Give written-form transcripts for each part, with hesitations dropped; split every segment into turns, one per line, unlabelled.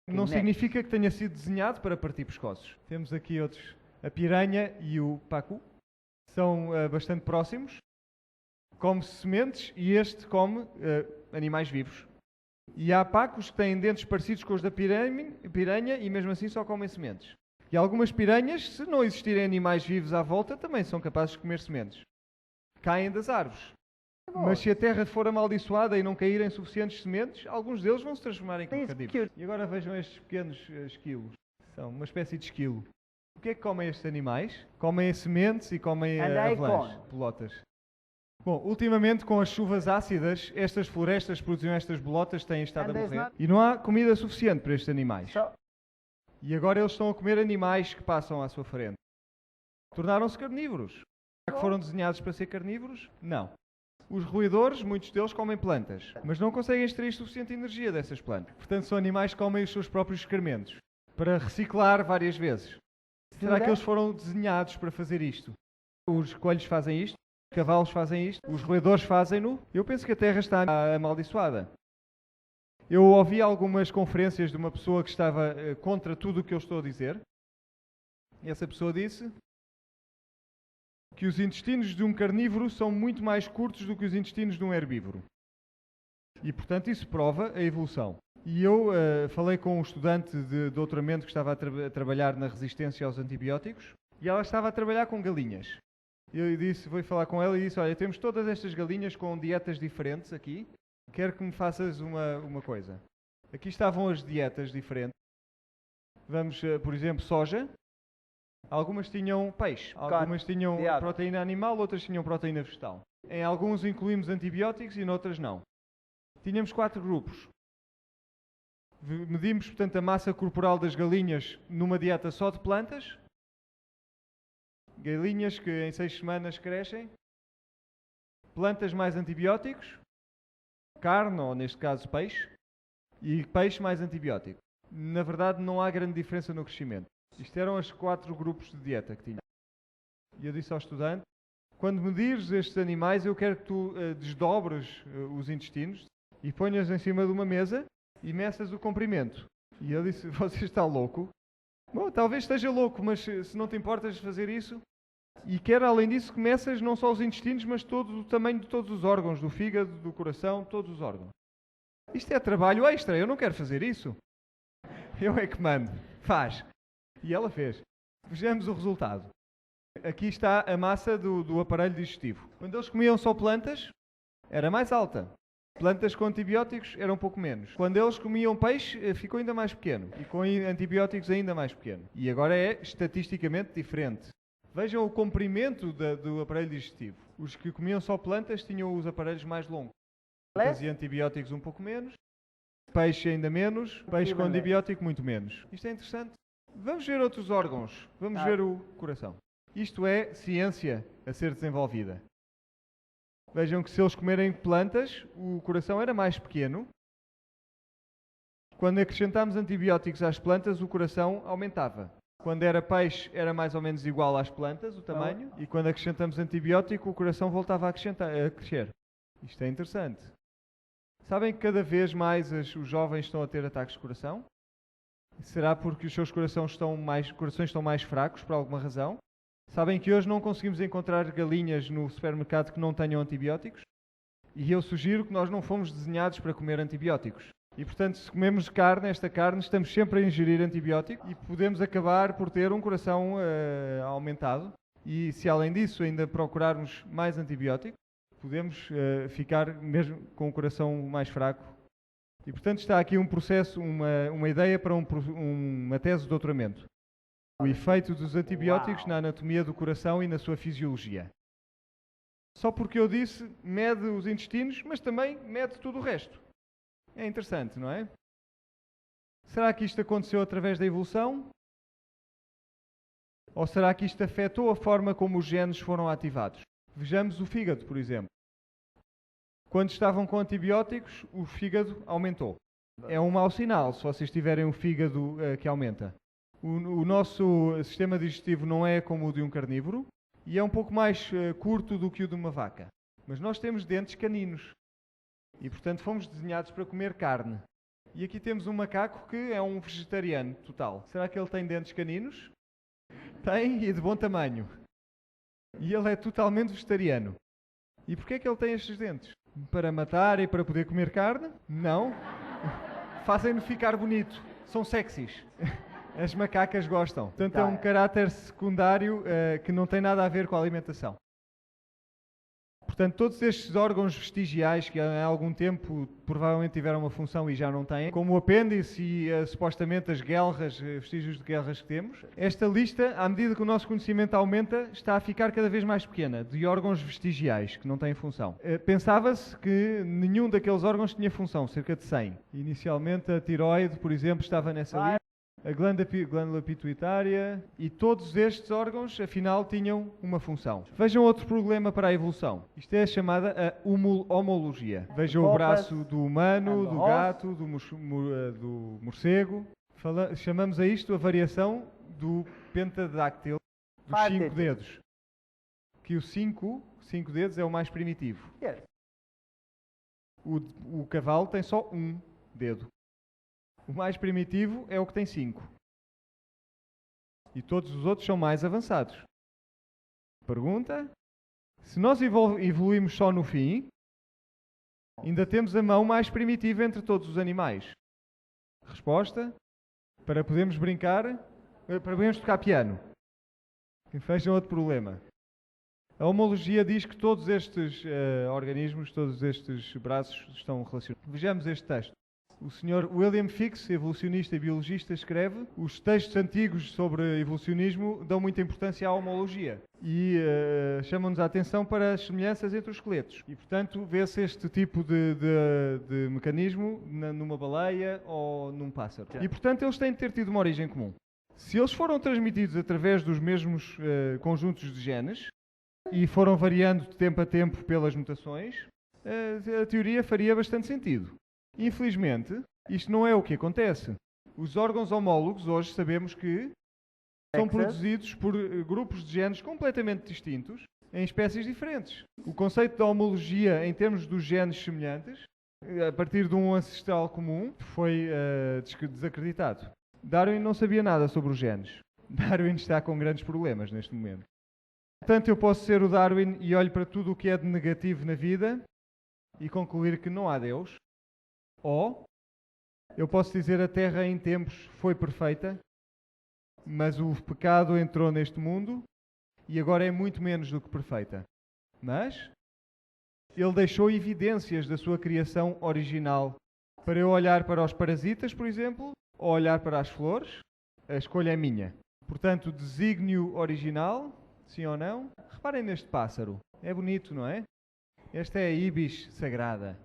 não significa que tenha sido desenhado para partir pescoços. Temos aqui outros, a piranha e o pacu. São bastante próximos. Come sementes e este come animais vivos. E há pacos que têm dentes parecidos com os da piranha e mesmo assim só comem sementes. E algumas piranhas, se não existirem animais vivos à volta, também são capazes de comer sementes. Caem das árvores. Mas se a terra for amaldiçoada e não caírem suficientes sementes, alguns deles vão se transformar em carnívoros. E agora vejam estes pequenos esquilos. São uma espécie de esquilo. O que é que comem estes animais? Comem sementes e comem avelãs, pelotas. Bom, ultimamente com as chuvas ácidas, estas florestas que produziam estas bolotas têm estado a morrer. E não há comida suficiente para estes animais. E agora eles estão a comer animais que passam à sua frente. Tornaram-se carnívoros. Será que foram desenhados para ser carnívoros? Não. Os roedores, muitos deles comem plantas, mas não conseguem extrair suficiente energia dessas plantas. Portanto, são animais que comem os seus próprios excrementos, para reciclar várias vezes. Será que eles foram desenhados para fazer isto? Os coelhos fazem isto? Os cavalos fazem isto? Os roedores fazem-no? Eu penso que a Terra está amaldiçoada. Eu ouvi algumas conferências de uma pessoa que estava contra tudo o que eu estou a dizer. E essa pessoa disse que os intestinos de um carnívoro são muito mais curtos do que os intestinos de um herbívoro. E, portanto, isso prova a evolução. E eu falei com um estudante de doutoramento que estava a trabalhar na resistência aos antibióticos e ela estava a trabalhar com galinhas. Eu disse, fui falar com ela e disse, olha, temos todas estas galinhas com dietas diferentes aqui, quero que me faças uma coisa. Aqui estavam as dietas diferentes. Vamos, por exemplo, soja. Algumas tinham peixe, algumas tinham proteína animal, outras tinham proteína vegetal. Em alguns incluímos antibióticos e noutras não. Tínhamos 4 grupos. Medimos, portanto, a massa corporal das galinhas numa dieta só de plantas. Galinhas que em 6 semanas crescem. Plantas mais antibióticos. Carne, ou neste caso peixe. E peixe mais antibiótico. Na verdade, não há grande diferença no crescimento. Isto eram os 4 grupos de dieta que tinha. E eu disse ao estudante, quando medires estes animais, eu quero que tu desdobres os intestinos e ponhas em cima de uma mesa e meças o comprimento. E ele disse, você está louco? Bom, talvez esteja louco, mas se não te importas de fazer isso, e quer além disso que meças não só os intestinos, mas todo o tamanho de todos os órgãos, do fígado, do coração, todos os órgãos. Isto é trabalho extra, eu não quero fazer isso. Eu é que mando. Faz. E ela fez. Vejamos o resultado. Aqui está a massa do aparelho digestivo. Quando eles comiam só plantas, era mais alta. Plantas com antibióticos era um pouco menos. Quando eles comiam peixe, ficou ainda mais pequeno. E com antibióticos ainda mais pequeno. E agora é estatisticamente diferente. Vejam o comprimento do aparelho digestivo. Os que comiam só plantas tinham os aparelhos mais longos. Plantas e antibióticos um pouco menos. Peixe ainda menos. Peixe com antibiótico muito menos. Isto é interessante. Vamos ver outros órgãos. Vamos ver o coração. Isto é ciência a ser desenvolvida. Vejam que se eles comerem plantas, o coração era mais pequeno. Quando acrescentámos antibióticos às plantas, o coração aumentava. Quando era peixe, era mais ou menos igual às plantas, o tamanho. E quando acrescentamos antibiótico, o coração voltava a crescer. Isto é interessante. Sabem que cada vez mais os jovens estão a ter ataques de coração? Será porque os seus corações estão mais fracos, por alguma razão? Sabem que hoje não conseguimos encontrar galinhas no supermercado que não tenham antibióticos? E eu sugiro que nós não fomos desenhados para comer antibióticos. E, portanto, se comemos esta carne, estamos sempre a ingerir antibiótico e podemos acabar por ter um coração aumentado. E se, além disso, ainda procurarmos mais antibiótico, podemos ficar mesmo com o coração mais fraco. E, portanto, está aqui um processo, uma ideia para uma tese de doutoramento. O efeito dos antibióticos na anatomia do coração e na sua fisiologia. Só porque eu disse, mede os intestinos, mas também mede tudo o resto. É interessante, não é? Será que isto aconteceu através da evolução? Ou será que isto afetou a forma como os genes foram ativados? Vejamos o fígado, por exemplo. Quando estavam com antibióticos, o fígado aumentou. É um mau sinal se vocês tiverem um fígado que aumenta. O nosso sistema digestivo não é como o de um carnívoro e é um pouco mais curto do que o de uma vaca. Mas nós temos dentes caninos e, portanto, fomos desenhados para comer carne. E aqui temos um macaco que é um vegetariano total. Será que ele tem dentes caninos? Tem, e de bom tamanho. E ele é totalmente vegetariano. E porquê é que ele tem estes dentes? Para matar e para poder comer carne? Não. Fazem-no ficar bonito. São sexys. As macacas gostam. Portanto, é um caráter secundário que não tem nada a ver com a alimentação. Portanto, todos estes órgãos vestigiais que há algum tempo provavelmente tiveram uma função e já não têm, como o apêndice e supostamente as guelras, vestígios de guelras que temos, esta lista, à medida que o nosso conhecimento aumenta, está a ficar cada vez mais pequena, de órgãos vestigiais que não têm função. Pensava-se que nenhum daqueles órgãos tinha função, cerca de 100. Inicialmente a tiroide, por exemplo, estava nessa lista. A glândula pituitária e todos estes órgãos, afinal, tinham uma função. Vejam outro problema para a evolução. Isto é chamada a homologia. Vejam o braço do humano, do gato, do morcego. Chamamos a isto a variação do pentadáctilo, dos 5 dedos. Que o 5 dedos é o mais primitivo. O cavalo tem só um dedo. O mais primitivo é o que tem 5. E todos os outros são mais avançados. Pergunta? Se nós evoluímos só no fim, ainda temos a mão mais primitiva entre todos os animais. Resposta? Para podermos brincar, para podermos tocar piano. Vejam outro problema. A homologia diz que todos estes organismos, todos estes braços estão relacionados. Vejamos este texto. O Sr. William Fix, evolucionista e biologista, escreve: os textos antigos sobre evolucionismo dão muita importância à homologia e chamam-nos a atenção para as semelhanças entre os esqueletos. E, portanto, vê-se este tipo de mecanismo numa baleia ou num pássaro. E, portanto, eles têm de ter tido uma origem comum. Se eles foram transmitidos através dos mesmos conjuntos de genes e foram variando de tempo a tempo pelas mutações, a teoria faria bastante sentido. Infelizmente, isto não é o que acontece. Os órgãos homólogos, hoje sabemos que são produzidos por grupos de genes completamente distintos em espécies diferentes. O conceito da homologia em termos dos genes semelhantes, a partir de um ancestral comum, foi desacreditado. Darwin não sabia nada sobre os genes. Darwin está com grandes problemas neste momento. Portanto, eu posso ser o Darwin e olho para tudo o que é de negativo na vida e concluir que não há Deus. Ou eu posso dizer a Terra em tempos foi perfeita, mas o pecado entrou neste mundo e agora é muito menos do que perfeita. Mas ele deixou evidências da sua criação original. Para eu olhar para os parasitas, por exemplo, ou olhar para as flores, a escolha é minha. Portanto, desígnio original, sim ou não? Reparem neste pássaro. É bonito, não é? Esta é a ibis sagrada.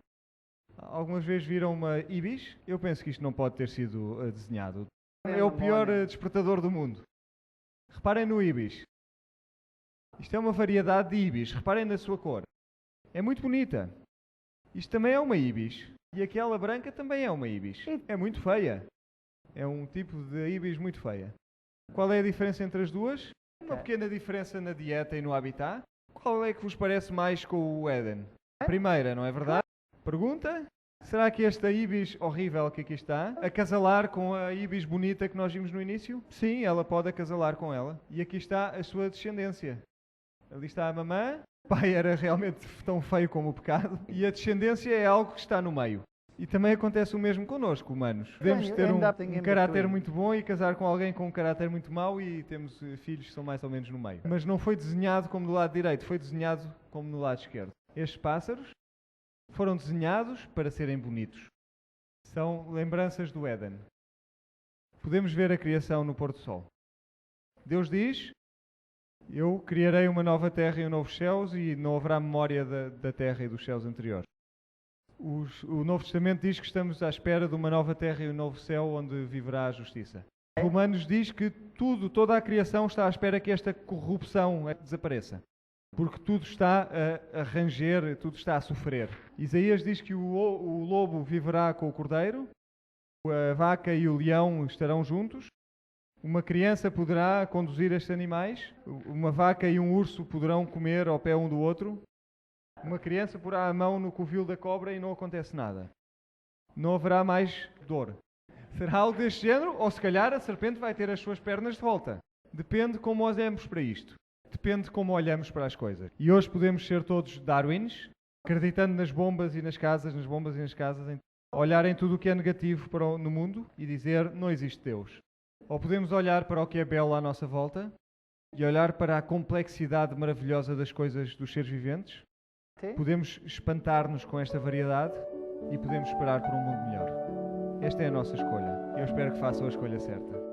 Algumas vezes viram uma ibis? Eu penso que isto não pode ter sido desenhado. É o pior despertador do mundo. Reparem no ibis. Isto é uma variedade de ibis. Reparem na sua cor. É muito bonita. Isto também é uma ibis. E aquela branca também é uma ibis. É muito feia. É um tipo de ibis muito feia. Qual é a diferença entre as duas? Uma pequena diferença na dieta e no habitat. Qual é que vos parece mais com o Éden? A primeira, não é verdade? Pergunta? Será que esta ibis horrível que aqui está, acasalar com a ibis bonita que nós vimos no início? Sim, ela pode acasalar com ela. E aqui está a sua descendência. Ali está a mamã. O pai era realmente tão feio como o pecado. E a descendência é algo que está no meio. E também acontece o mesmo connosco, humanos. Podemos ter um caráter muito bom e casar com alguém com um caráter muito mau e temos filhos que são mais ou menos no meio. Mas não foi desenhado como do lado direito, foi desenhado como no lado esquerdo. Estes pássaros foram desenhados para serem bonitos. São lembranças do Éden. Podemos ver a criação no pôr do sol. Deus diz: eu criarei uma nova terra e um novo céus e não haverá memória da terra e dos céus anteriores. O Novo Testamento diz que estamos à espera de uma nova terra e um novo céu onde viverá a justiça. Romanos diz que toda a criação está à espera que esta corrupção desapareça. Porque tudo está a ranger, tudo está a sofrer. Isaías diz que o lobo viverá com o cordeiro, a vaca e o leão estarão juntos, uma criança poderá conduzir estes animais, uma vaca e um urso poderão comer ao pé um do outro, uma criança porá a mão no covil da cobra e não acontece nada. não haverá mais dor. Será algo deste género, ou se calhar a serpente vai ter as suas pernas de volta. Depende como olhamos para isto. Depende como olhamos para as coisas. E hoje podemos ser todos Darwins, acreditando nas bombas e nas casas, olhar em tudo o que é negativo no mundo e dizer não existe Deus. Ou podemos olhar para o que é belo à nossa volta e olhar para a complexidade maravilhosa das coisas dos seres viventes. Podemos espantar-nos com esta variedade e podemos esperar por um mundo melhor. Esta é a nossa escolha. Eu espero que façam a escolha certa.